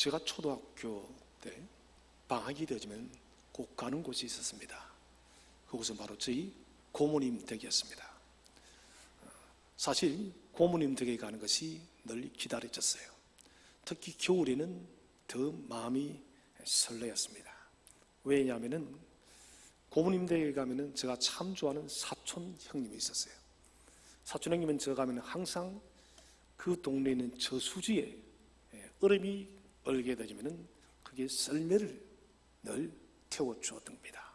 제가 초등학교 때 방학이 되어지면 꼭 가는 곳이 있었습니다. 그곳은 바로 저희 고모님 댁이었습니다. 사실 고모님 댁에 가는 것이 늘 기다려졌어요. 특히 겨울에는 더 마음이 설레었습니다. 왜냐하면 고모님 댁에 가면 제가 참 좋아하는 사촌 형님이 있었어요. 사촌 형님은 제가 가면 항상 그 동네에 있는 저수지에 얼음이 얼게 되면 그게 썰매를 늘 태워주었던 겁니다.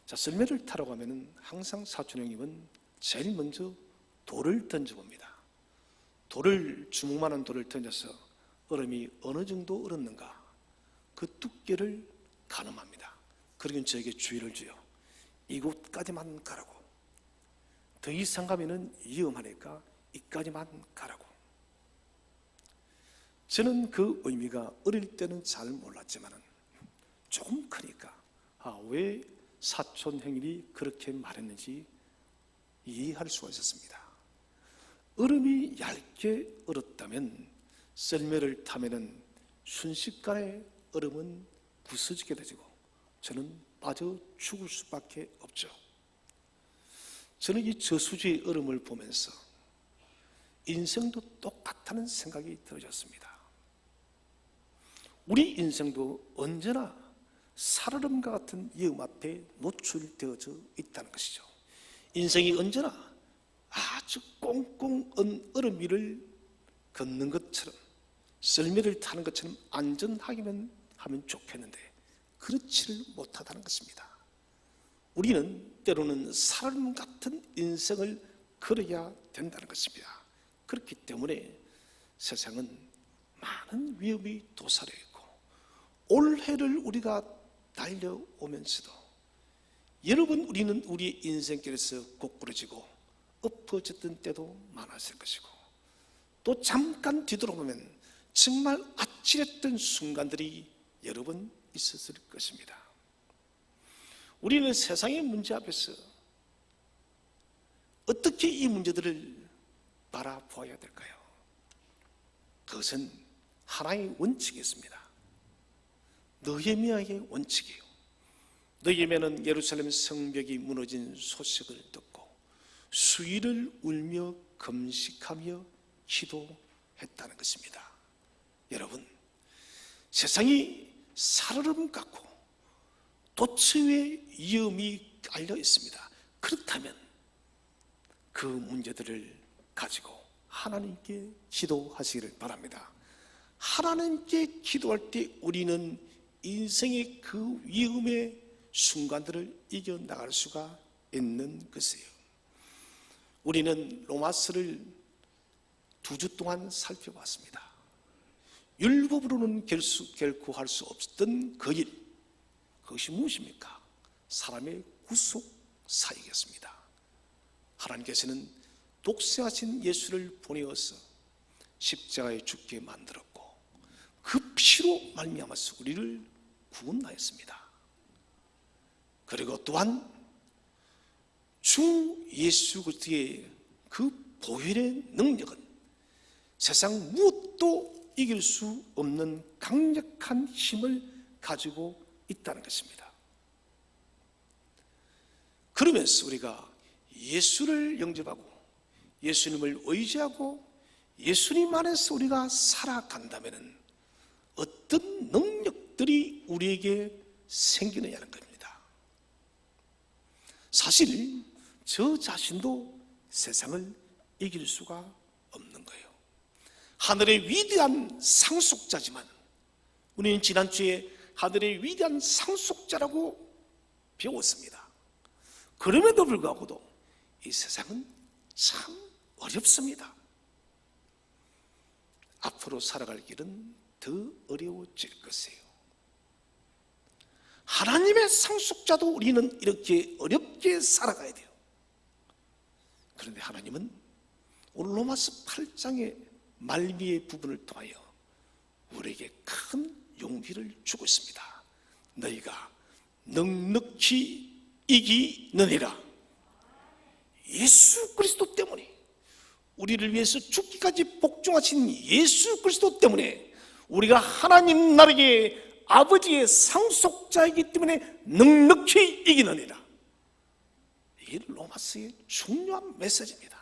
자, 썰매를 타러 가면 항상 사촌 형님은 제일 먼저 돌을 던져봅니다. 돌을, 주먹만한 돌을 던져서 얼음이 어느 정도 얼었는가 그 두께를 가늠합니다. 그러긴 저에게 주의를 줘요. 이곳까지만 가라고. 더 이상 가면은 위험하니까 이까지만 가라고. 저는 그 의미가 어릴 때는 잘 몰랐지만 조금 크니까 왜 사촌 형님이 그렇게 말했는지 이해할 수가 있었습니다. 얼음이 얇게 얼었다면 썰매를 타면은 순식간에 얼음은 부서지게 되고 저는 빠져 죽을 수밖에 없죠. 저는 이 저수지의 얼음을 보면서 인생도 똑같다는 생각이 들어졌습니다. 우리 인생도 언제나 살얼음과 같은 위험 앞에 노출되어져 있다는 것이죠. 인생이 언제나 아주 꽁꽁 언 얼음 위를 걷는 것처럼 썰매를 타는 것처럼 안전하기만 하면 좋겠는데 그렇지를 못하다는 것입니다. 우리는 때로는 살얼음 같은 인생을 걸어야 된다는 것입니다. 그렇기 때문에 세상은 많은 위험이 도사려 있고 올해를 우리가 달려오면서도 여러분 우리는 우리 인생길에서 고꾸라지고 엎어졌던 때도 많았을 것이고 또 잠깐 뒤돌아보면 정말 아찔했던 순간들이 여러 번 있었을 것입니다. 우리는 세상의 문제 앞에서 어떻게 이 문제들을 바라보아야 될까요? 그것은 하나의 원칙이 있습니다. 느헤미야의 원칙이에요. 느헤미야는 예루살렘 성벽이 무너진 소식을 듣고 수일을 울며 금식하며 기도했다는 것입니다. 여러분, 세상이 살얼음 같고 도처에 위험이 깔려 있습니다. 그렇다면 그 문제들을 가지고 하나님께 기도하시기를 바랍니다. 하나님께 기도할 때 우리는 인생의 그 위험의 순간들을 이겨나갈 수가 있는 것이에요. 우리는 로마서를 2주 동안 살펴봤습니다. 율법으로는 결코 할 수 없었던 그 일, 그것이 무엇입니까? 사람의 구속 사역이었습니다. 하나님께서는 독생하신 예수를 보내어서 십자가에 죽게 만들었고 그 피로 말미암아서 우리를 구원하였습니다. 그리고 또한 주 예수 그리스도의 그 보혈의 능력은 세상 무엇도 이길 수 없는 강력한 힘을 가지고 있다는 것입니다. 그러면서 우리가 예수를 영접하고 예수님을 의지하고 예수님 안에서 우리가 살아간다면 어떤 능력들이 우리에게 생기느냐는 겁니다. 사실 저 자신도 세상을 이길 수가 없는 거예요. 하늘의 위대한 상속자지만 우리는 지난주에 하늘의 위대한 상속자라고 배웠습니다. 그럼에도 불구하고도 이 세상은 참 어렵습니다. 앞으로 살아갈 길은 더 어려워질 것이에요. 하나님의 상속자도 우리는 이렇게 어렵게 살아가야 돼요. 그런데 하나님은 오늘 로마서 8장의 말미의 부분을 통하여 우리에게 큰 용기를 주고 있습니다. 너희가 넉넉히 이기느니라. 예수 그리스도 때문에, 우리를 위해서 죽기까지 복종하신 예수 그리스도 때문에 우리가 하나님 나라의 아버지의 상속자이기 때문에 넉넉히 이기느니라. 이게 로마서의 중요한 메시지입니다.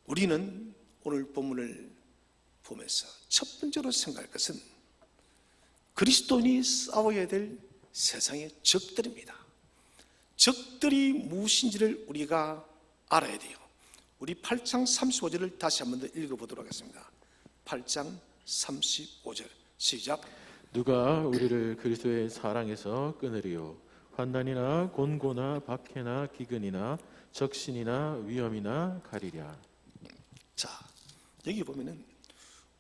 우리는 오늘 본문을 보면서 첫 번째로 생각할 것은 그리스도인이 싸워야 될 세상의 적들입니다. 적들이 무엇인지를 우리가 알아야 돼요. 우리 8장 35절을 다시 한 번 더 읽어보도록 하겠습니다. 8장 35절 시작. 누가 우리를 그리스도의 사랑에서 끊으리요? 환난이나 곤고나 박해나 기근이나 적신이나 위험이나 가리랴. 자, 여기 보면은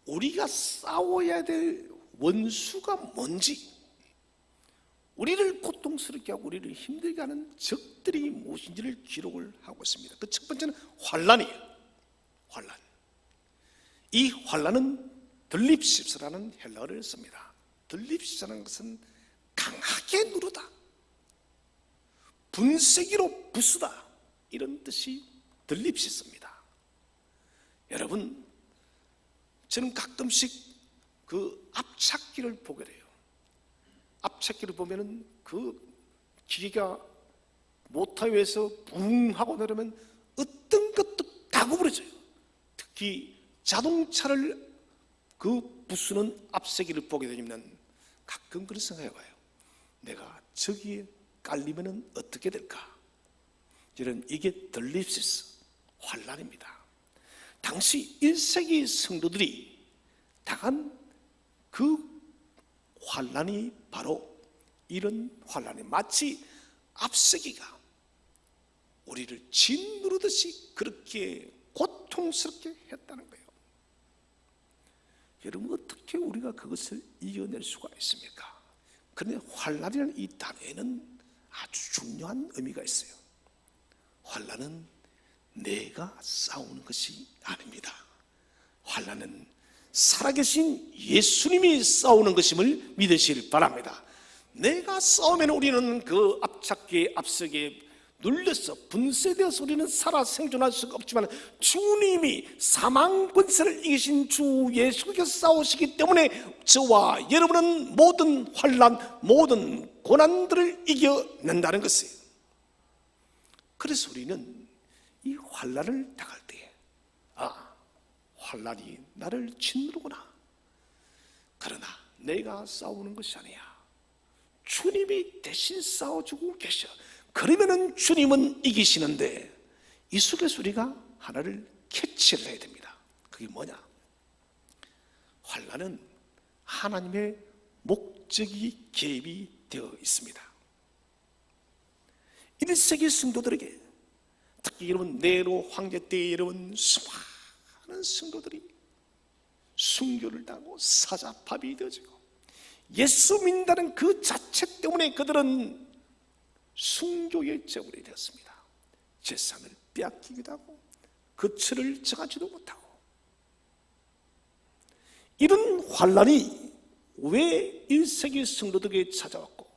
우리가 싸워야 될 원수가 뭔지, 우리를 고통스럽게 하고 우리를 힘들게 하는 적들이 무엇인지를 기록을 하고 있습니다. 그 첫 번째는 환난이에요. 환난. 이 환난은 들립십스라는 헬라어를 씁니다. 들립십스라는 것은 강하게 누르다, 분쇄기로 부수다, 이런 뜻이 들립십스입니다. 여러분, 저는 가끔씩 그 앞찾기를 보게 돼요. 앞찾기를 보면은 그 기계가 모터 위에서 붕 하고 내려면 어떤 것도 다 구부러져요. 특히 자동차를 그 부수는 앞세기를 보게 되면 가끔 그런 생각해봐요. 내가 저기에 깔리면 어떻게 될까? 이런, 이게 들립시스, 환난입니다. 당시 1세기 성도들이 당한 그 환난이 바로 이런 환난이 마치 앞세기가 우리를 짓누르듯이 그렇게 고통스럽게 했다는 거예요. 여러분, 어떻게 우리가 그것을 이겨낼 수가 있습니까? 그런데 환난이라는 이 단어에는 아주 중요한 의미가 있어요. 환난은 내가 싸우는 것이 아닙니다. 환난은 살아계신 예수님이 싸우는 것임을 믿으시길 바랍니다. 내가 싸우면 우리는 그 앞찾기에 앞서게 눌려서 분쇄되어서 우리는 살아 생존할 수가 없지만 주님이 사망 권세를 이기신 주 예수께서 싸우시기 때문에 저와 여러분은 모든 환난, 모든 고난들을 이겨낸다는 것이에요. 그래서 우리는 이 환난을 당할 때에 환난이 나를 짓누르구나. 그러나 내가 싸우는 것이 아니야. 주님이 대신 싸워주고 계셔. 그러면은 주님은 이기시는데 이 속에서 우리가 하나를 캐치를 해야 됩니다. 그게 뭐냐? 환난은 하나님의 목적이 개입이 되어 있습니다. 1세기 성도들에게, 특히 여러분 네로 황제 때 여러분 수많은 성도들이 순교를 당하고 사자팝이 되어지고 예수 믿는다는 그 자체 때문에 그들은 순교의 제물이 되었습니다. 재산을 빼앗기기도 하고 거처를 정하지도 못하고. 이런 환난이 왜 1세기 성도들에게 찾아왔고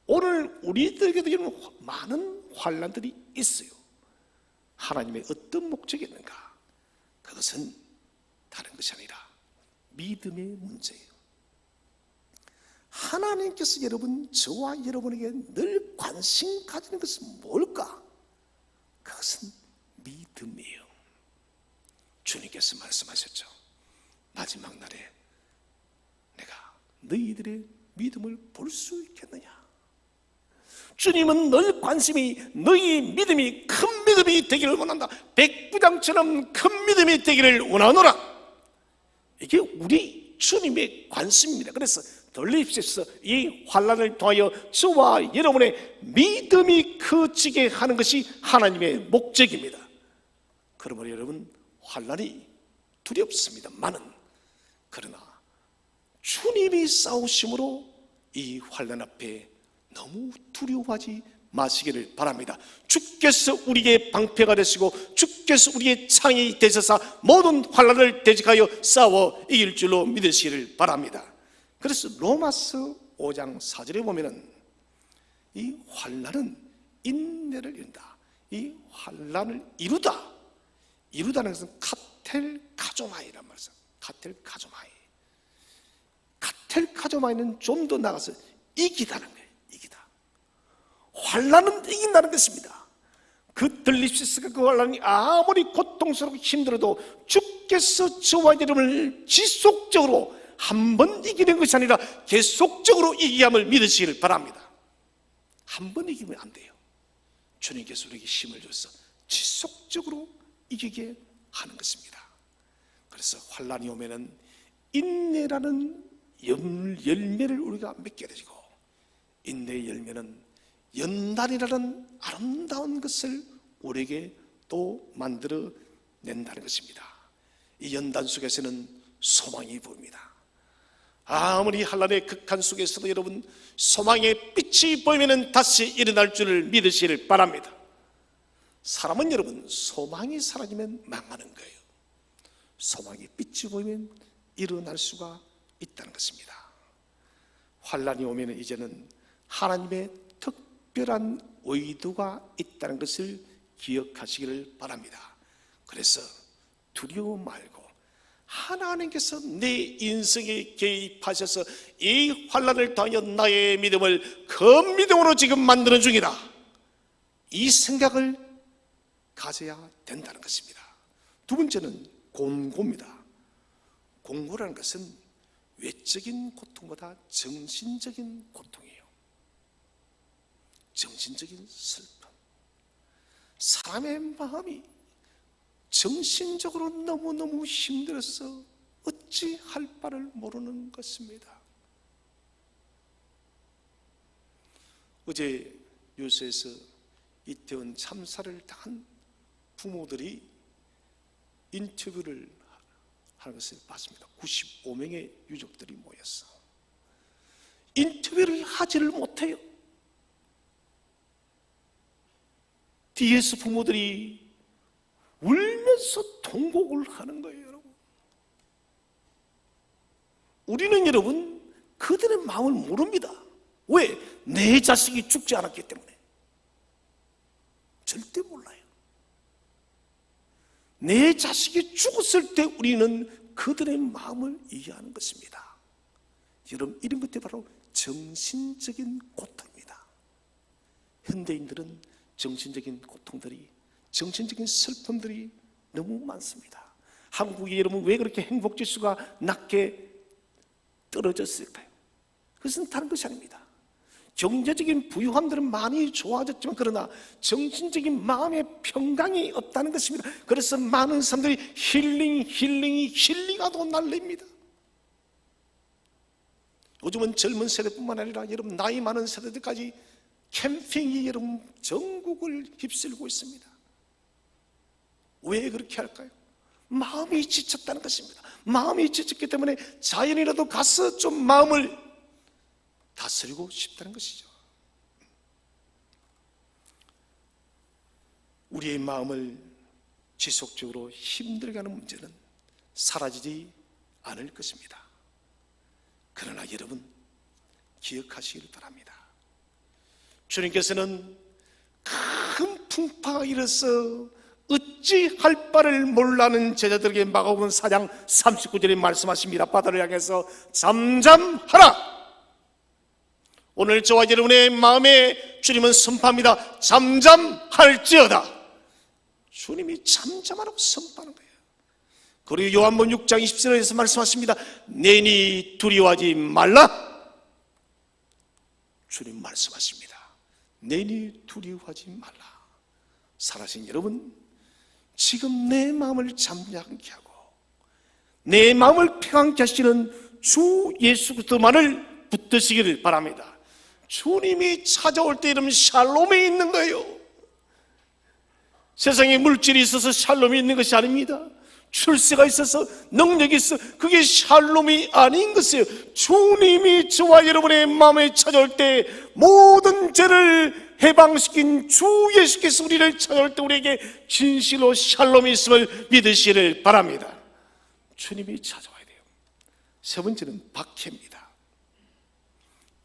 오늘 우리들에게도 이런 많은 환난들이 있어요. 하나님의 어떤 목적이 있는가? 그것은 다른 것이 아니라 믿음의 문제예요. 하나님께서 여러분, 저와 여러분에게 늘 관심 가지는 것은 뭘까? 그것은 믿음이에요. 주님께서 말씀하셨죠. 마지막 날에 내가 너희들의 믿음을 볼 수 있겠느냐? 주님은 늘 관심이 너희 믿음이 큰 믿음이 되기를 원한다. 백부장처럼 큰 믿음이 되기를 원하노라. 이게 우리 주님의 관심입니다. 그래서 돌립시서 이 환난을 통하여 저와 여러분의 믿음이 커지게 하는 것이 하나님의 목적입니다. 그러므로 여러분, 환난이 두렵습니다만은 그러나 주님이 싸우심으로 이 환난 앞에 너무 두려워하지 마시기를 바랍니다. 주께서 우리의 방패가 되시고 주께서 우리의 창이 되셔서 모든 환난을 대적하여 싸워 이길 줄로 믿으시기를 바랍니다. 그래서 로마서 5장 4절에 보면은 이 환난은 인내를 이룬다. 이 환난을 이루다는 것은 카텔 가조마이란 말이죠. 카텔 가조마이. 가져마는 좀 더 나가서 이기다는 거예요. 이기다. 환난은 이긴다는 것입니다. 그 들립시스가 그 환난이 아무리 고통스럽고 힘들어도 주께서 저와 여러분을 지속적으로 한 번 이기는 것이 아니라 계속적으로 이기게 함을 믿으시길 바랍니다. 한 번 이기면 안 돼요. 주님께서 우리에게 힘을 줘서 지속적으로 이기게 하는 것입니다. 그래서 환난이 오면은 인내라는 열매를 우리가 맺게 되고, 인내의 열매는 연단이라는 아름다운 것을 우리에게 또 만들어 낸다는 것입니다. 이 연단 속에서는 소망이 보입니다. 아무리 환난의 극한 속에서도 여러분 소망의 빛이 보이면 다시 일어날 줄을 믿으시길 바랍니다. 사람은 여러분 소망이 사라지면 망하는 거예요. 소망의 빛이 보이면 일어날 수가 있다는 것입니다. 환난이 오면 이제는 하나님의 특별한 의도가 있다는 것을 기억하시기를 바랍니다. 그래서 두려워 말고 하나님께서 내 인생에 개입하셔서 이 환난을 통하여 나의 믿음을 큰 믿음으로 지금 만드는 중이다, 이 생각을 가져야 된다는 것입니다. 두 번째는 곤고입니다. 곤고라는 것은 외적인 고통보다 정신적인 고통이에요. 정신적인 슬픔. 사람의 마음이 정신적으로 너무너무 힘들어서 어찌 할 바를 모르는 것입니다. 어제 뉴스에서 이태원 참사를 당한 부모들이 인터뷰를 하는 것을 봤습니다. 95명의 유족들이 모여서 인터뷰를 하지를 못해요. 뒤에서 부모들이 울면서 통곡을 하는 거예요. 여러분, 우리는 여러분 그들의 마음을 모릅니다. 왜? 내 자식이 죽지 않았기 때문에. 절대 몰라요. 내 자식이 죽었을 때 우리는 그들의 마음을 이해하는 것입니다. 여러분, 이런 것들이 바로 정신적인 고통입니다. 현대인들은 정신적인 고통들이, 정신적인 슬픔들이 너무 많습니다. 한국이 여러분 왜 그렇게 행복지수가 낮게 떨어졌을까요? 그것은 다른 것이 아닙니다. 경제적인 부유함들은 많이 좋아졌지만 그러나 정신적인 마음의 평강이 없다는 것입니다. 그래서 많은 사람들이 힐링하고 난립니다. 요즘은 젊은 세대뿐만 아니라 여러분 나이 많은 세대들까지 캠핑이 여러분 전국을 휩쓸고 있습니다. 왜 그렇게 할까요? 마음이 지쳤다는 것입니다. 마음이 지쳤기 때문에 자연이라도 가서 좀 마음을 다스리고 싶다는 것이죠. 우리의 마음을 지속적으로 힘들게 하는 문제는 사라지지 않을 것입니다. 그러나 여러분 기억하시길 바랍니다. 주님께서는 큰 풍파가 일어서 어찌 할 바를 몰라는 제자들에게 마가복음 4장 39절에 말씀하십니다. 바다를 향해서 잠잠하라. 오늘 저와 여러분의 마음에 주님은 선포합니다. 잠잠할지어다. 주님이 잠잠하라고 선포하는 거예요. 그리고 요한복음 6장 20절에서 말씀하십니다. 내니 두려워하지 말라. 주님 말씀하십니다. 내니 두려워하지 말라. 살아신 여러분, 지금 내 마음을 잠잠케 하고 내 마음을 평안케 하시는 주 예수 그리스도만을 붙드시기를 바랍니다. 주님이 찾아올 때 이러면 샬롬이 있는 거예요. 세상에 물질이 있어서 샬롬이 있는 것이 아닙니다. 출세가 있어서 능력이 있어, 그게 샬롬이 아닌 것이에요. 주님이 저와 여러분의 마음에 찾아올 때 모든 죄를 해방시킨 주 예수께서 우리를 찾아올 때 우리에게 진실로 샬롬이 있음을 믿으시기를 바랍니다. 주님이 찾아와야 돼요. 세 번째는 박해입니다.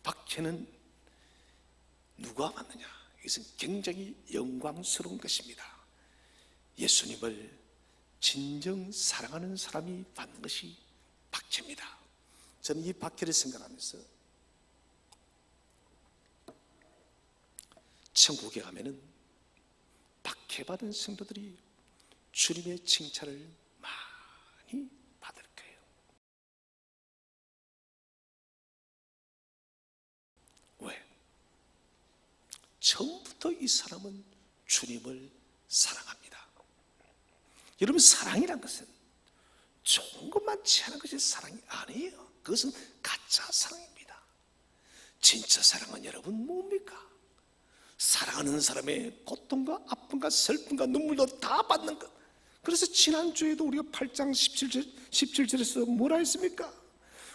박해는 누가 받느냐? 이것은 굉장히 영광스러운 것입니다. 예수님을 진정 사랑하는 사람이 받는 것이 박해입니다. 저는 이 박해를 생각하면서 천국에 가면은 박해받은 성도들이 주님의 칭찬을 많이 받을 거예요. 왜? 처음부터 이 사람은 주님을 사랑합니다. 여러분, 사랑이란 것은 좋은 것만 취하는 것이 사랑이 아니에요. 그것은 가짜 사랑입니다. 진짜 사랑은 여러분 뭡니까? 사랑하는 사람의 고통과 아픔과 슬픔과 눈물도 다 받는 것. 그래서 지난주에도 우리가 8장 17절에서 뭐라 했습니까?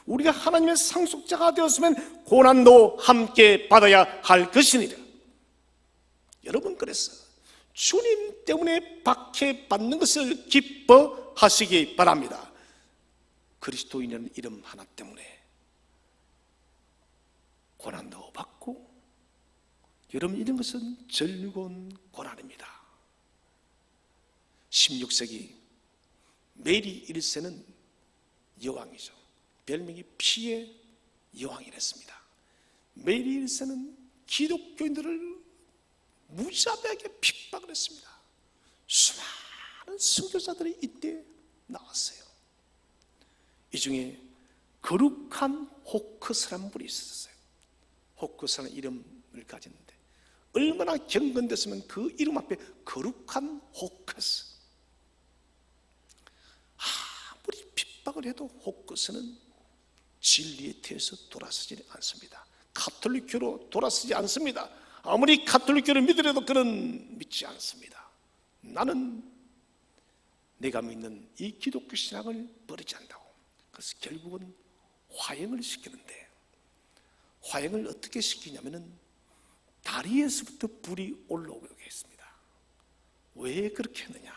우리가 하나님의 상속자가 되었으면 고난도 함께 받아야 할 것이니라. 여러분, 그래서 주님 때문에 박해받는 것을 기뻐하시기 바랍니다. 그리스도인이라는 이름 하나 때문에 고난도 받고, 여러분, 이런 것은 즐거운 고난입니다. 16세기 메리 1세는 여왕이죠. 별명이 피의 여왕이랬습니다. 메리 1세는 기독교인들을 무자비하게 핍박을 했습니다. 수많은 선교사들이 이때 나왔어요. 이 중에 거룩한 호크스라는 분이 있었어요. 호크스라는 이름을 가졌는데 얼마나 경건됐으면 그 이름 앞에 거룩한 호크스. 아무리 핍박을 해도 호크스는 진리에 대해서 돌아서지 않습니다. 가톨릭교로 돌아서지 않습니다. 아무리 가톨릭교를 믿으려도 그는 믿지 않습니다. 나는 내가 믿는 이 기독교 신앙을 버리지 않는다고. 그래서 결국은 화형을 시키는데, 화형을 어떻게 시키냐면은 다리에서부터 불이 올라오게 했습니다. 왜 그렇게 했느냐?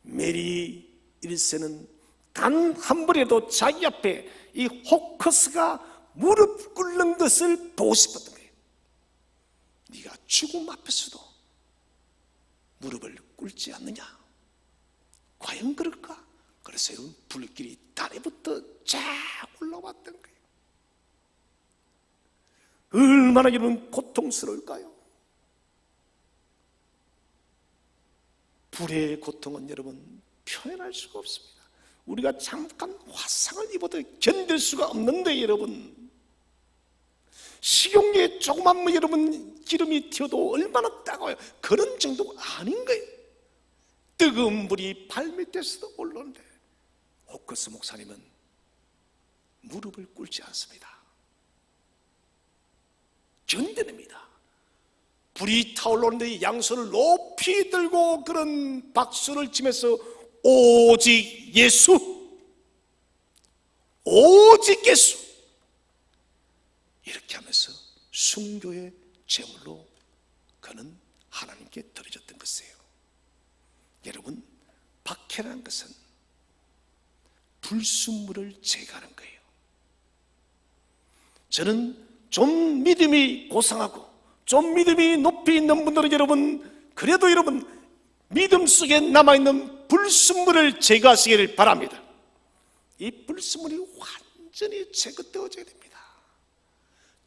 메리 1세는 단 한 번이라도 자기 앞에 이 호커스가 무릎 꿇는 것을 보고 싶었던 거예요. 네가 죽음 앞에서도 무릎을 꿇지 않느냐? 과연 그럴까? 그래서 여러분, 불길이 다리부터 쫙 올라왔던 거예요. 얼마나 여러분 고통스러울까요? 불의 고통은 여러분 표현할 수가 없습니다. 우리가 잠깐 화상을 입어도 견딜 수가 없는데, 여러분, 식용유에 조그만 여러분 기름이 튀어도 얼마나 따가워요. 그런 정도가 아닌 거예요. 뜨거운 불이 발밑에서도 올라오는데 호커스 목사님은 무릎을 꿇지 않습니다. 견뎌냅니다. 불이 타올라오는데 양손을 높이 들고 그런 박수를 치면서 오직 예수, 오직 예수, 이렇게 하면서 순교의 제물로 그는 하나님께 드려졌던 것이에요. 여러분, 박해라는 것은 불순물을 제거하는 거예요. 저는 좀 믿음이 고상하고 좀 믿음이 높이 있는 분들은 여러분, 그래도 여러분 믿음 속에 남아있는 불순물을 제거하시기를 바랍니다. 이 불순물이 완전히 제거되어져야 됩니다.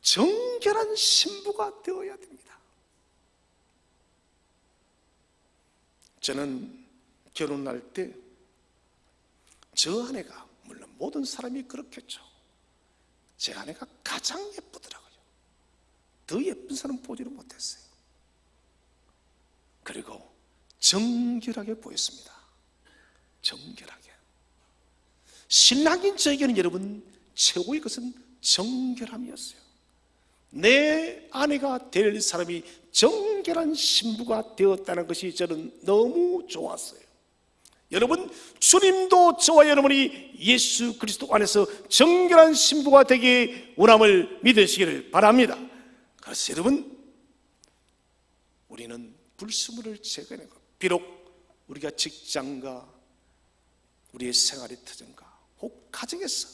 정결한 신부가 되어야 됩니다. 저는 결혼할 때 저 아내가, 물론 모든 사람이 그렇겠죠, 제 아내가 가장 예쁘더라고요. 더 예쁜 사람 보지를 못했어요. 그리고 정결하게 보였습니다. 정결하게. 신랑인 저에게는 여러분 최고의 것은 정결함이었어요. 내 아내가 될 사람이 정결한 신부가 되었다는 것이 저는 너무 좋았어요. 여러분, 주님도 저와 여러분이 예수 그리스도 안에서 정결한 신부가 되기 원함을 믿으시기를 바랍니다. 그래서 여러분, 우리는 불순물을 제거하는 것, 비록 우리가 직장과 우리의 생활의 터전과 혹 가정에서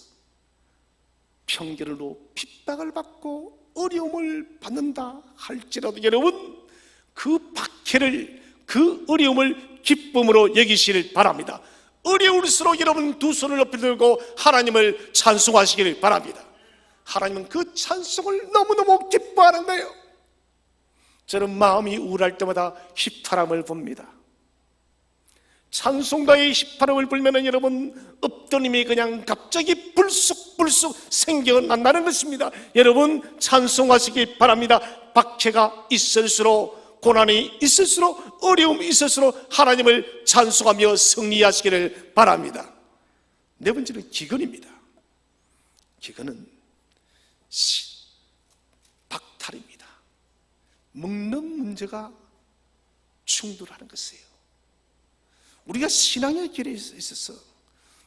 편견으로 핍박을 받고 어려움을 받는다 할지라도 여러분, 그 박해를, 그 어려움을 기쁨으로 여기시길 바랍니다. 어려울수록 여러분 두 손을 높이 들고 하나님을 찬송하시기를 바랍니다. 하나님은 그 찬송을 너무너무 기뻐하는 거예요. 저는 마음이 우울할 때마다 휘파람을 봅니다. 찬송가의 휘파람을 불면은 여러분 없던 힘이 그냥 갑자기 불쑥불쑥 생겨난다는 것입니다. 여러분 찬송하시기 바랍니다. 박해가 있을수록, 고난이 있을수록, 어려움이 있을수록 하나님을 찬송하며 승리하시기를 바랍니다. 네 번째는 기근입니다. 기근은 박탈입니다. 먹는 문제가 충돌하는 것이에요. 우리가 신앙의 길에 있어서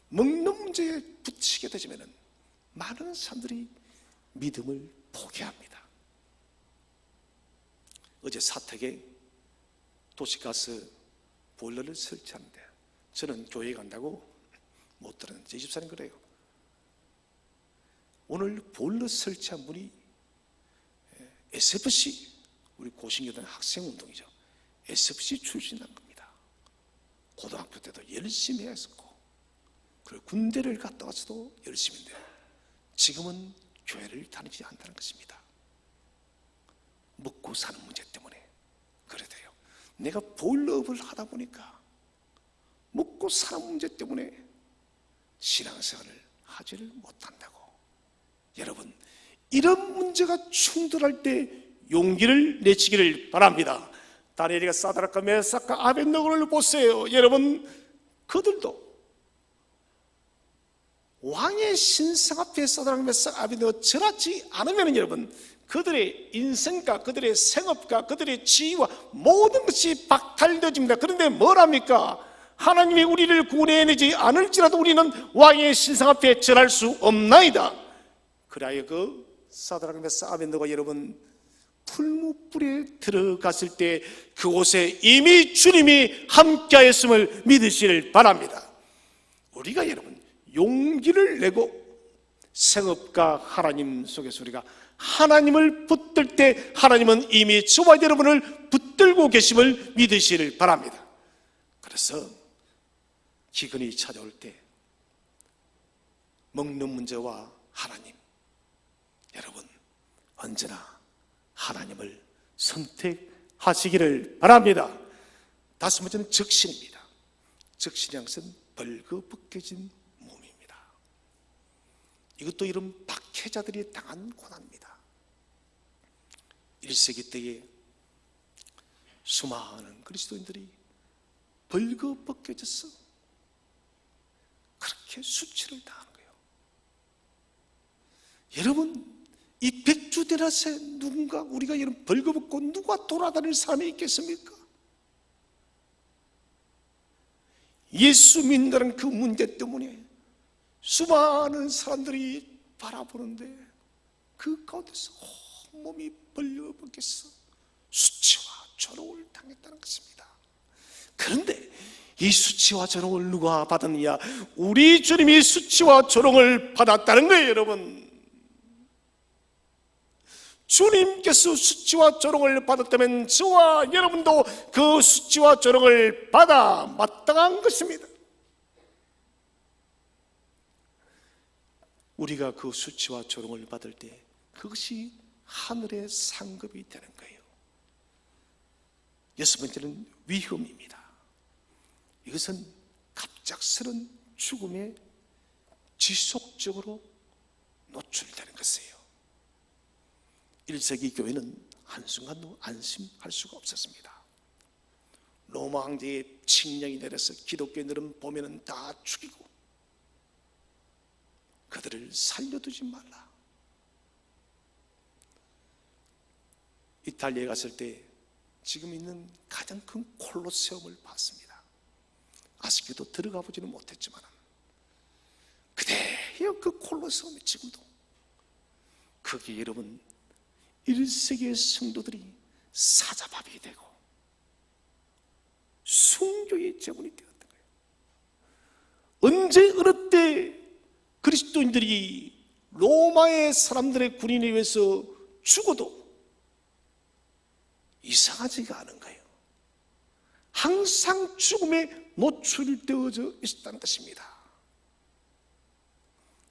먹는 문제에 부딪히게 되면 많은 사람들이 믿음을 포기합니다. 어제 사택에 도시가스 보일러를 설치하는데 저는 교회 간다고 못 들었는데 제 집사님 그래요. 오늘 보일러 설치한 분이 SFC, 우리 고신교단 학생운동이죠. SFC 출신한 겁니다. 고등학교 때도 열심히 했었고, 그리고 군대를 갔다 와서도 열심히 했는데 지금은 교회를 다니지 않다는 것입니다. 먹고 사는 문제 때문에 그래 돼요. 내가 보일러업을 하다 보니까 먹고 사는 문제 때문에 신앙생활을 하지를 못한다고. 여러분, 이런 문제가 충돌할 때 용기를 내시기를 바랍니다. 다니엘과 사드락과 메삭과 아벳느고를 보세요. 여러분, 그들도 왕의 신상 앞에 사드락, 메삭, 아벳느고 절하지 않으면 여러분 그들의 인생과 그들의 생업과 그들의 지위와 모든 것이 박탈되어집니다. 그런데 뭐랍니까? 하나님이 우리를 구원해내지 않을지라도 우리는 왕의 신상 앞에 절할 수 없나이다. 그래야 그 사드락, 메삭, 아벳느고가 여러분 풀무불에 들어갔을 때 그곳에 이미 주님이 함께하였음을 믿으시길 바랍니다. 우리가 여러분 용기를 내고 생업과 하나님 속에서 우리가 하나님을 붙들 때 하나님은 이미 저와 여러분을 붙들고 계심을 믿으시길 바랍니다. 그래서 기근이 찾아올 때 먹는 문제와 하나님, 여러분 언제나 하나님을 선택하시기를 바랍니다. 다섯 번째는 적신입니다. 적신이 것은 벌거벗겨진 몸입니다. 이것도 이런 박해자들이 당한 고난입니다. 1세기 때에 수많은 그리스도인들이 벌거벗겨져서 그렇게 수치를 당하는 거예요. 여러분, 이 백주대낮에 누군가 우리가 이런 벌거벗고 누가 돌아다닐 사람이 있겠습니까? 예수 믿는다는 그 문제 때문에 수많은 사람들이 바라보는데 그 가운데서 온몸이 벌거벗겨서 수치와 조롱을 당했다는 것입니다. 그런데 이 수치와 조롱을 누가 받았느냐? 우리 주님이 수치와 조롱을 받았다는 거예요. 여러분, 주님께서 수치와 조롱을 받았다면 저와 여러분도 그 수치와 조롱을 받아 마땅한 것입니다. 우리가 그 수치와 조롱을 받을 때 그것이 하늘의 상급이 되는 거예요. 여섯 번째는 위험입니다. 이것은 갑작스런 죽음에 지속적으로 노출되는 것이에요. 1세기 교회는 한순간도 안심할 수가 없었습니다. 로마 황제의 칙령이 내려서 기독교인들은 보면은 다 죽이고 그들을 살려두지 말라. 이탈리아에 갔을 때 지금 있는 가장 큰 콜로세움을 봤습니다. 아쉽게도 들어가 보지는 못했지만 그대로 그 콜로세움이 지금도 거기에 여러분 1세기의 성도들이 사자밥이 되고 순교의 제물이 되었던 거예요. 언제 어느 때 그리스도인들이 로마의 사람들의 군인에 의해서 죽어도 이상하지가 않은 거예요. 항상 죽음의 노출되어져 있었다는 것입니다.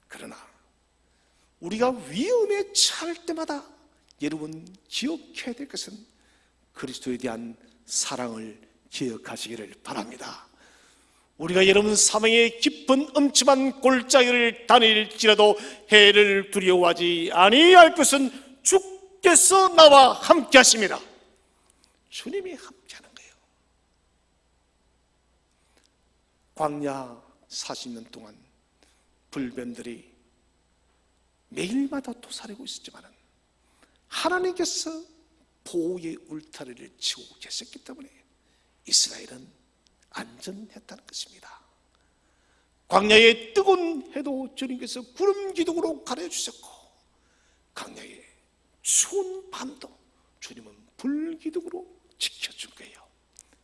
그러나 우리가 위험에 처할 때마다 여러분 기억해야 될 것은 그리스도에 대한 사랑을 기억하시기를 바랍니다. 우리가 여러분 사망의 깊은 엄침한 골짜기를 다닐지라도 해를 두려워하지 아니할 것은 주께서 나와 함께 하십니다. 주님이 함께 하는 거예요. 광야 40년 동안 불뱀들이 매일마다 도사리고 있었지만 하나님께서 보호의 울타리를 치고 계셨기 때문에 이스라엘은 안전했다는 것입니다. 광야의 뜨거운 해도 주님께서 구름 기둥으로 가려주셨고, 광야의 추운 밤도 주님은 불 기둥으로 지켜준 거예요.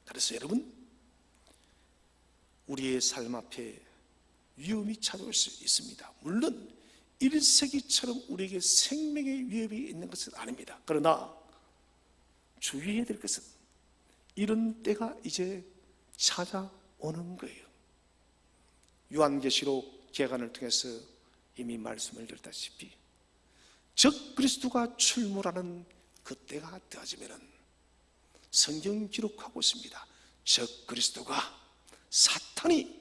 그래서 여러분, 우리의 삶 앞에 위험이 찾아올 수 있습니다. 물론 1세기처럼 우리에게 생명의 위협이 있는 것은 아닙니다. 그러나 주의해야 될 것은 이런 때가 이제 찾아오는 거예요. 요한계시록 계간을 통해서 이미 말씀을 드렸다시피 적 그리스도가 출몰하는 그때가 되어지면은 성경 기록하고 있습니다. 적 그리스도가 사탄이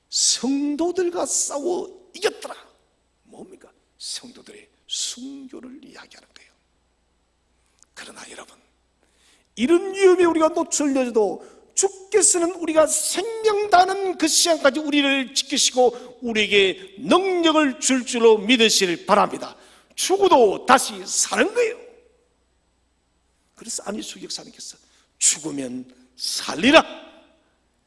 성도들과 싸워 이겼더라. 뭡니까? 성도들의 순교를 이야기하는 거예요. 그러나 여러분, 이런 위험에 우리가 노출되어도 주께서는 우리가 생명다는 그 시간까지 우리를 지키시고 우리에게 능력을 줄 줄로 믿으시길 바랍니다. 죽어도 다시 사는 거예요. 그래서 안희수 역사님께서 죽으면 살리라,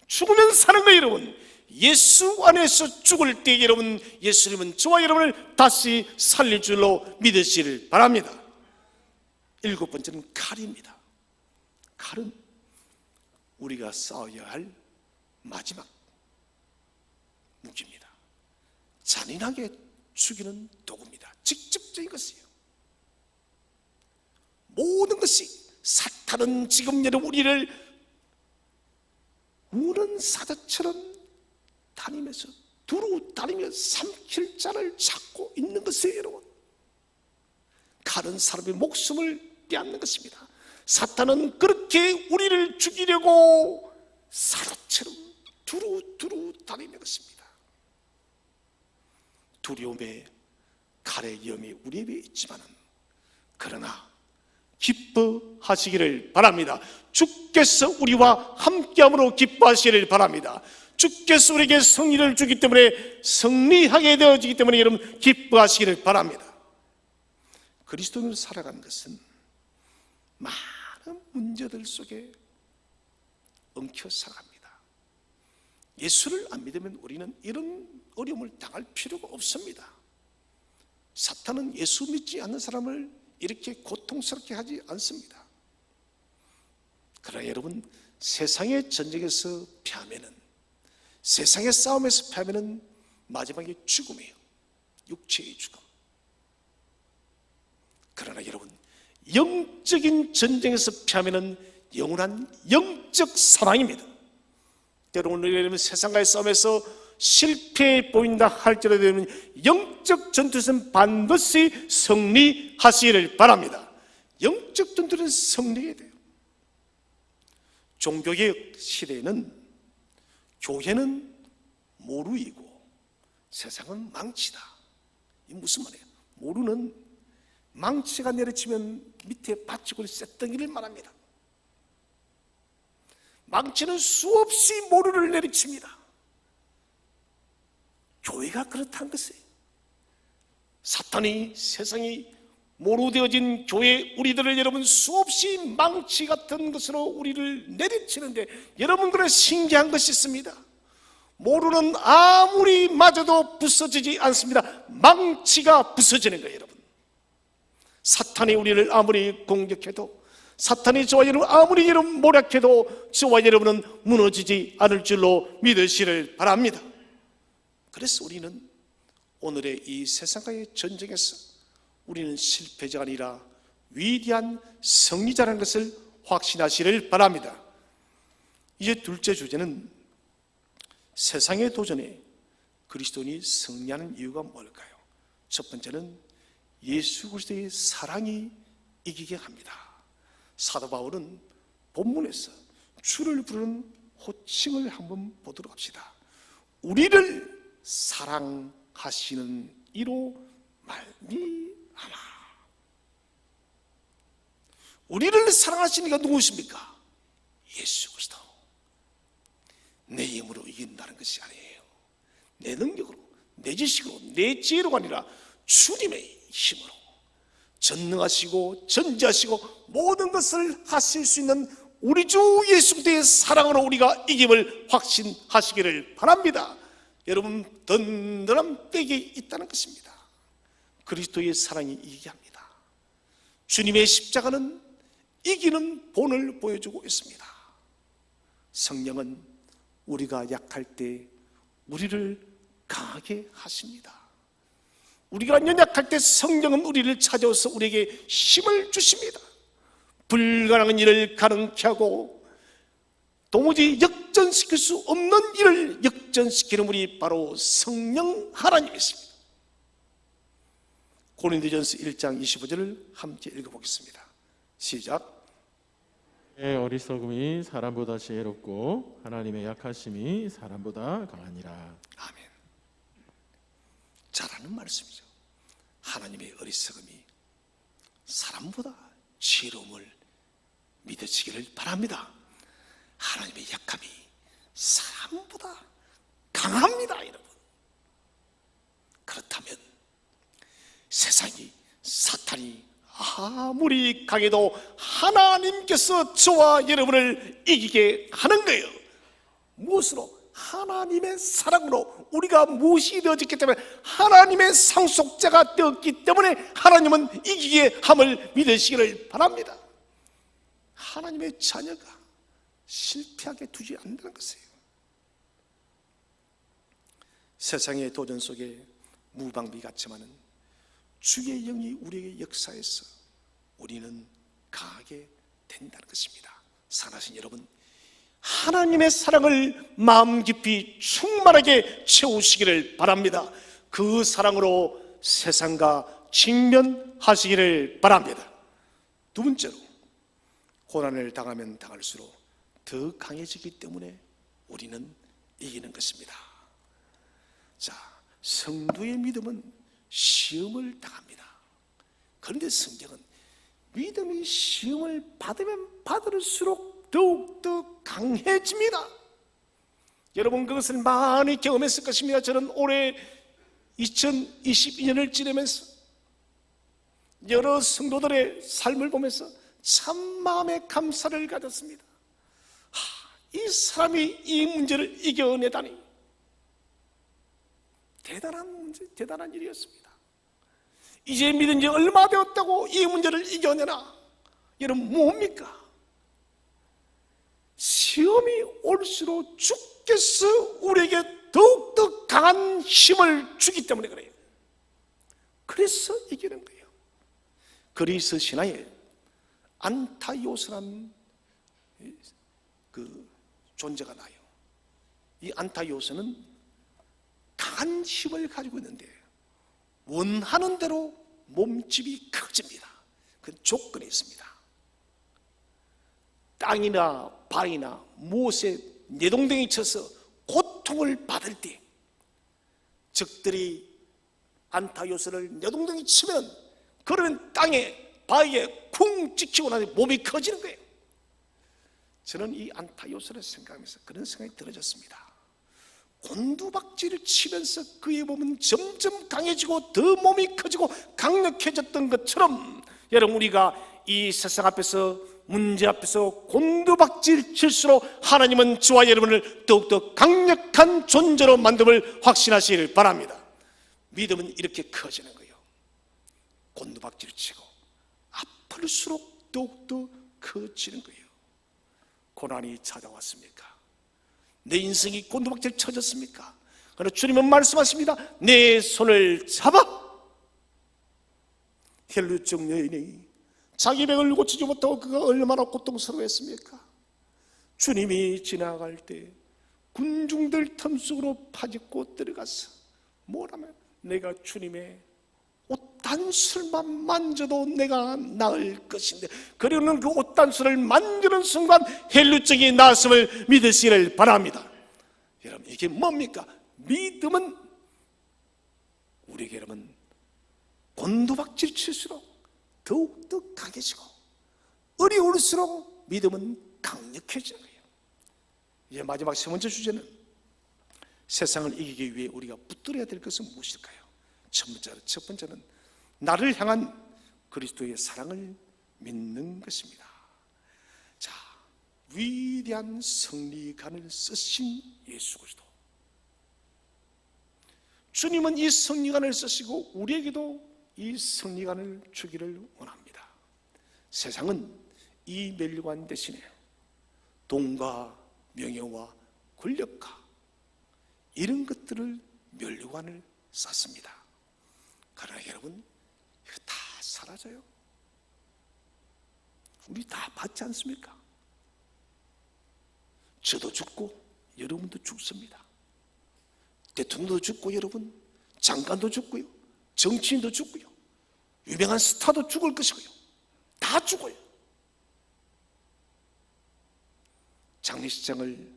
죽으면 사는 거예요. 여러분, 예수 안에서 죽을 때 여러분, 예수님은 저와 여러분을 다시 살릴 줄로 믿으시길 바랍니다. 7번째는 칼입니다. 칼은 우리가 싸워야 할 마지막 무기입니다. 잔인하게 죽이는 도구입니다. 직접적인 것이에요. 모든 것이, 사탄은 지금 여러분 우리를 우는 사자처럼 다니면서 두루 다니며 삼킬 자를 찾고 있는 것이에요. 여러분, 칼은 사람의 목숨을 빼앗는 것입니다. 사탄은 그렇게 우리를 죽이려고 사자처럼 두루 다니는 것입니다. 두려움에 칼의 위험이 우리에게 있지만 그러나 기뻐하시기를 바랍니다. 주께서 우리와 함께함으로 기뻐하시기를 바랍니다. 주께서 우리에게 승리를 주기 때문에, 승리하게 되어지기 때문에 여러분 기뻐하시기를 바랍니다. 그리스도인으로 살아가는 것은 많은 문제들 속에 엉켜 살아갑니다. 예수를 안 믿으면 우리는 이런 어려움을 당할 필요가 없습니다. 사탄은 예수 믿지 않는 사람을 이렇게 고통스럽게 하지 않습니다. 그러나 여러분, 세상의 전쟁에서 패하면은, 세상의 싸움에서 패하면은 마지막에 죽음이에요. 육체의 죽음. 그러나 여러분, 영적인 전쟁에서 패하면은 영원한 영적 사망입니다. 때로는 여러분 세상과의 싸움에서 실패해 보인다 할지라도 영적 전투에서는 반드시 승리하시기를 바랍니다. 영적 전투는 승리해야 돼요. 종교개혁 시대에는 교회는 모루이고 세상은 망치다. 이게 무슨 말이에요? 모루는 망치가 내려치면 밑에 받치고 쇳덩이를 말합니다. 망치는 수없이 모루를 내리칩니다. 교회가 그렇다는 것이에요. 사탄이, 세상이 모루되어진 교회 우리들을 여러분 수없이 망치 같은 것으로 우리를 내리치는데, 여러분 그런 신기한 것이 있습니다. 모루는 아무리 맞아도 부서지지 않습니다. 망치가 부서지는 거예요. 여러분, 사탄이 우리를 아무리 공격해도, 사탄이 저와 여러분 아무리 여러분 모략해도 저와 여러분은 무너지지 않을 줄로 믿으시를 바랍니다. 그래서 우리는 오늘의 이 세상과의 전쟁에서 우리는 실패자가 아니라 위대한 승리자라는 것을 확신하시를 바랍니다. 이제 둘째 주제는 세상의 도전에 그리스도인이 승리하는 이유가 뭘까요? 첫 번째는 예수 그리스도의 사랑이 이기게 합니다. 사도 바울은 본문에서 주를 부르는 호칭을 한번 보도록 합시다. 우리를 사랑하시는 이로 말미암아. 우리를 사랑하시는 이가 누구십니까? 예수 그리스도. 내 힘으로 이긴다는 것이 아니에요. 내 능력으로, 내 지식으로, 내 지혜로가 아니라 주님의 힘으로 전능하시고 전지하시고 모든 것을 하실 수 있는 우리 주 예수 그리스도의 사랑으로 우리가 이김을 확신하시기를 바랍니다. 여러분, 든든한 빽이 있다는 것입니다. 그리스도의 사랑이 이기게 합니다. 주님의 십자가는 이기는 본을 보여주고 있습니다. 성령은 우리가 약할 때 우리를 강하게 하십니다. 우리가 연약할 때 성령은 우리를 찾아와서 우리에게 힘을 주십니다. 불가능한 일을 가능케 하고 도무지 역전시킬 수 없는 일을 역전시키는 분이 바로 성령 하나님이십니다. 고린도전서 1장 25절을 함께 읽어보겠습니다. 시작. 어리석음이 사람보다 지혜롭고 하나님의 약하심이 사람보다 강하니라. 아멘. 잘하는 말씀이죠. 하나님의 어리석음이 사람보다 지혜로움을 믿으시기를 바랍니다. 하나님의 약함이 사람보다 강합니다, 여러분. 그렇다면 세상이, 사탄이 아무리 강해도 하나님께서 저와 여러분을 이기게 하는 거예요. 무엇으로? 하나님의 사랑으로. 우리가 무엇이 되어졌기 때문에, 하나님의 상속자가 되었기 때문에 하나님은 이기게 함을 믿으시기를 바랍니다. 하나님의 자녀가 실패하게 두지 않는다는 것이에요. 세상의 도전 속에 무방비 같지만은 주의 영이 우리에게 역사해서 우리는 강하게 된다는 것입니다. 사랑하신 여러분, 하나님의 사랑을 마음 깊이 충만하게 채우시기를 바랍니다. 그 사랑으로 세상과 직면하시기를 바랍니다. 두 번째로, 고난을 당하면 당할수록 더 강해지기 때문에 우리는 이기는 것입니다. 자, 성도의 믿음은 시험을 당합니다. 그런데 성경은 믿음이 시험을 받으면 받을수록 더욱더 강해집니다. 여러분, 그것을 많이 경험했을 것입니다. 저는 올해 2022년을 지내면서 여러 성도들의 삶을 보면서 참 마음의 감사를 가졌습니다. 이 사람이 이 문제를 이겨내다니, 대단한 문제, 대단한 일이었습니다. 이제 믿은 지 얼마 되었다고 이 문제를 이겨내나? 여러분, 뭡니까? 시험이 올수록 주께서 우리에게 더욱더 강한 힘을 주기 때문에 그래요. 그래서 이기는 거예요. 그리스 신화에 안타이오스라는 그 존재가 나요. 이 안타이오스는 강한 힘을 가지고 있는데 원하는 대로 몸집이 커집니다. 그 조건이 있습니다. 땅이나 바위나 무엇에 내동댕이 쳐서 고통을 받을 때 적들이 안타이오스를 내동댕이 치면 그러면 땅에 바위에 쿵 찍히고 나서 몸이 커지는 거예요. 저는 이 안타이오스를 생각하면서 그런 생각이 들어졌습니다. 곤두박질을 치면서 그의 몸은 점점 강해지고 더 몸이 커지고 강력해졌던 것처럼, 여러분, 우리가 이 세상 앞에서, 문제 앞에서 곤두박질 칠수록 하나님은 저와 여러분을 더욱더 강력한 존재로 만듦을 확신하시기를 바랍니다. 믿음은 이렇게 커지는 거예요. 곤두박질을 치고 아플수록 더욱더 커지는 거예요. 고난이 찾아왔습니까? 내 인생이 곤두박질 쳐졌습니까? 그러나 주님은 말씀하십니다. 내 손을 잡아. 혈루증 여인이 자기 병을 고치지 못하고 그가 얼마나 고통스러워했습니까? 주님이 지나갈 때 군중들 틈 속으로 파짓고 들어가서 뭐라면 내가 주님의 옷단술만 만져도 내가 나을 것인데, 그리고는 그 옷단술을 만지는 순간 혈루증이 나았음을 믿으시기를 바랍니다. 여러분, 이게 뭡니까? 믿음은 우리에게 여러분 곤두박질 칠수록 더욱더 강해지고, 어려울수록 믿음은 강력해지는 거예요. 이제 마지막 세 번째 주제는 세상을 이기기 위해 우리가 붙들어야 될 것은 무엇일까요? 첫 번째는 나를 향한 그리스도의 사랑을 믿는 것입니다. 자, 위대한 승리관을 쓰신 예수 그리스도, 주님은 이 승리관을 쓰시고 우리에게도 이 승리관을 주기를 원합니다. 세상은 이 멸류관 대신에 돈과 명예와 권력과 이런 것들을 멸류관을 쌓습니다. 그러나 여러분, 이거 다 사라져요. 우리 다 받지 않습니까? 저도 죽고 여러분도 죽습니다. 대통령도 죽고 여러분, 장관도 죽고요, 정치인도 죽고요, 유명한 스타도 죽을 것이고요, 다 죽어요. 장례식장을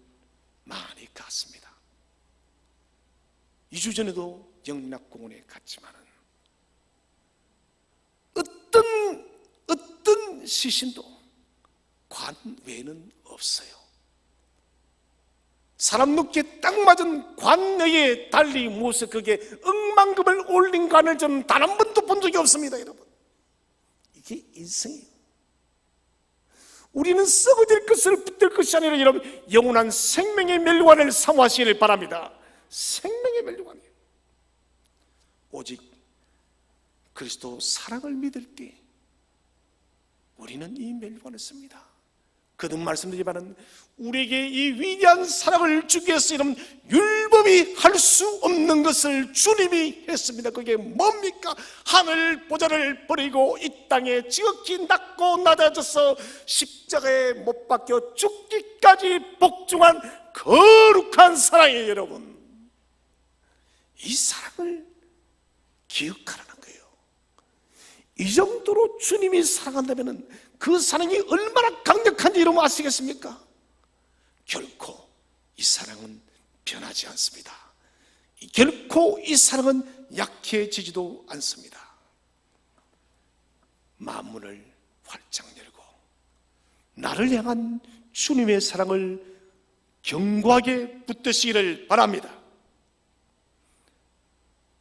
많이 갔습니다. 2주 전에도 영락공원에 갔지만은 어떤 시신도 관 외에는 없어요. 사람 눕기에 딱 맞은 관 내에 달리 무엇을 거기에 억만금을 올린 관을 저는 단 한 번도 본 적이 없습니다. 여러분, 이게 인생이에요. 우리는 썩어질 것을 붙들 것이 아니라 여러분, 영원한 생명의 멸류관을 사모하시기를 바랍니다. 생명의 멸류관이에요. 오직 그리스도 사랑을 믿을 때 우리는 이 멸류관을 씁니다. 거듭 말씀드리지만 우리에게 이 위대한 사랑을 주기 위해서 이런 율법이 할 수 없는 것을 주님이 했습니다. 그게 뭡니까? 하늘 보좌를 버리고 이 땅에 지극히 낮고 낮아져서 십자가에 못 박혀 죽기까지 복종한 거룩한 사랑이에요. 여러분, 이 사랑을 기억하라는 거예요. 이 정도로 주님이 사랑한다면 그 사랑이 얼마나 강력한지 여러분 아시겠습니까? 결코 이 사랑은 변하지 않습니다. 결코 이 사랑은 약해지지도 않습니다. 만문을 활짝 열고 나를 향한 주님의 사랑을 견고하게 붙드시기를 바랍니다.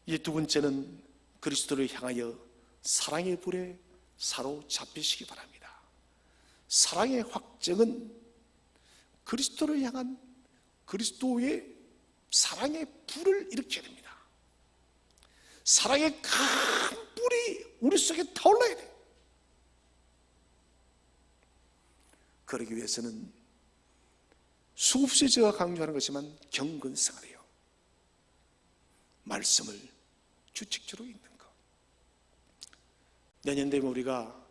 이 두 번째는 그리스도를 향하여 사랑의 불에 사로잡히시기 바랍니다. 사랑의 확정은 그리스도를 향한 그리스도의 사랑의 불을 일으켜야 됩니다. 사랑의 큰 불이 우리 속에 타올라야 돼요. 그러기 위해서는 수없이 제가 강조하는 것이지만 경건생활이에요. 말씀을 규칙적으로 읽는 것. 내년 되면 우리가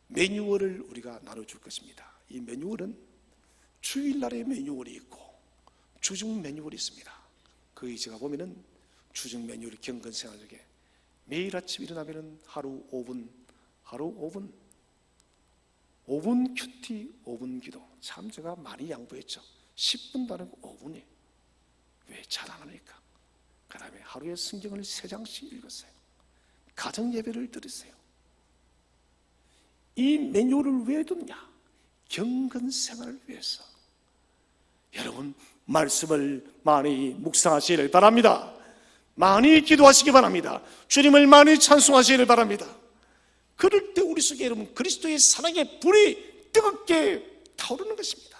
매뉴얼을 우리가 나눠줄 것입니다. 이 매뉴얼은 주일날의 매뉴얼이 있고 주중 매뉴얼이 있습니다. 거기 제가 보면은 주중 매뉴얼 경건생활 중에 매일 아침 일어나면은 하루 5분 큐티, 5분 기도. 참 제가 많이 양보했죠. 10분도 안 하고 5분이 왜 잘 안 합니까? 그 다음에 하루에 성경을 3장씩 읽었어요. 가정 예배를 드렸어요. 이 매뉴얼을 왜 뒀냐? 경건생활을 위해서. 여러분, 말씀을 많이 묵상하시기를 바랍니다. 많이 기도하시기 바랍니다. 주님을 많이 찬송하시기를 바랍니다. 그럴 때 우리 속에 여러분 그리스도의 사랑의 불이 뜨겁게 타오르는 것입니다.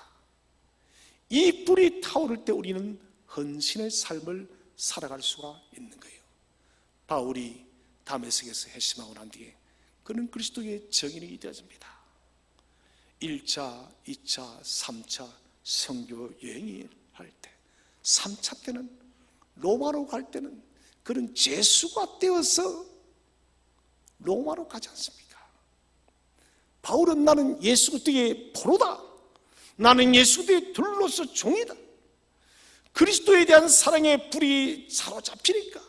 이 불이 타오를 때 우리는 헌신의 삶을 살아갈 수가 있는 거예요. 바울이 다메섹에서 회심하고 난 뒤에 그는 그리스도의 증인이 되어집니다. 1차, 2차, 3차 선교 여행을 할 때, 3차 때는 로마로 갈 때는 그는 죄수가 되어서 로마로 가지 않습니까? 바울은 나는 예수 그리스도의 포로다, 나는 예수 그리스도의 둘로서 종이다, 그리스도에 대한 사랑의 불이 사로잡히니까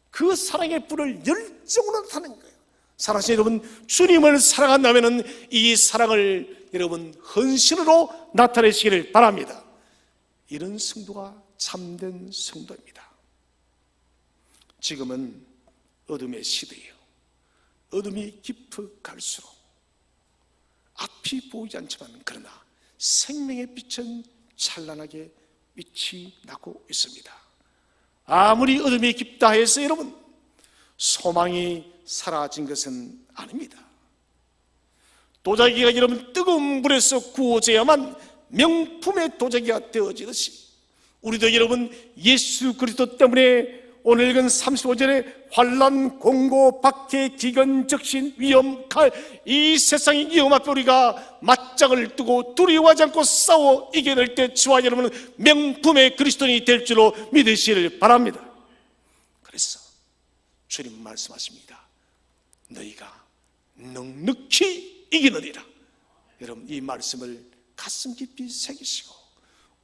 그 사랑의 불을 열정으로 나타내는 거예요. 사랑하시는 여러분, 주님을 사랑한다면 이 사랑을 여러분 헌신으로 나타내시기를 바랍니다. 이런 성도가 참된 성도입니다. 지금은 어둠의 시대예요. 어둠이 깊어갈수록 앞이 보이지 않지만 그러나 생명의 빛은 찬란하게 빛이 나고 있습니다. 아무리 어둠이 깊다 해서 여러분 소망이 사라진 것은 아닙니다. 도자기가 여러분 뜨거운 물에서 구워져야만 명품의 도자기가 되어지듯이 우리도 여러분 예수 그리스도 때문에 오늘 읽은 35절에 환난, 공고, 박해, 기근, 적신, 위험, 칼, 이 세상의 위험 앞에 우리가 맞짱을 뜨고 두려워하지 않고 싸워 이겨낼 때 저와 여러분은 명품의 그리스도인이 될 줄로 믿으시기를 바랍니다. 그래서 주님 말씀하십니다. 너희가 넉넉히 이기느니라. 여러분 이 말씀을 가슴 깊이 새기시고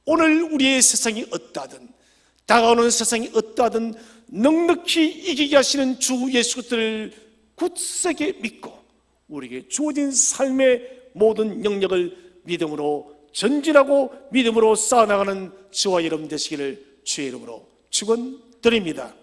오늘 우리의 세상이 어떠하든 다가오는 세상이 어떠하든 넉넉히 이기게 하시는 주 예수 그리스도를 굳세게 믿고 우리에게 주어진 삶의 모든 영역을 믿음으로 전진하고 믿음으로 쌓아나가는 저와 여러분 되시기를 주의 이름으로 축원드립니다.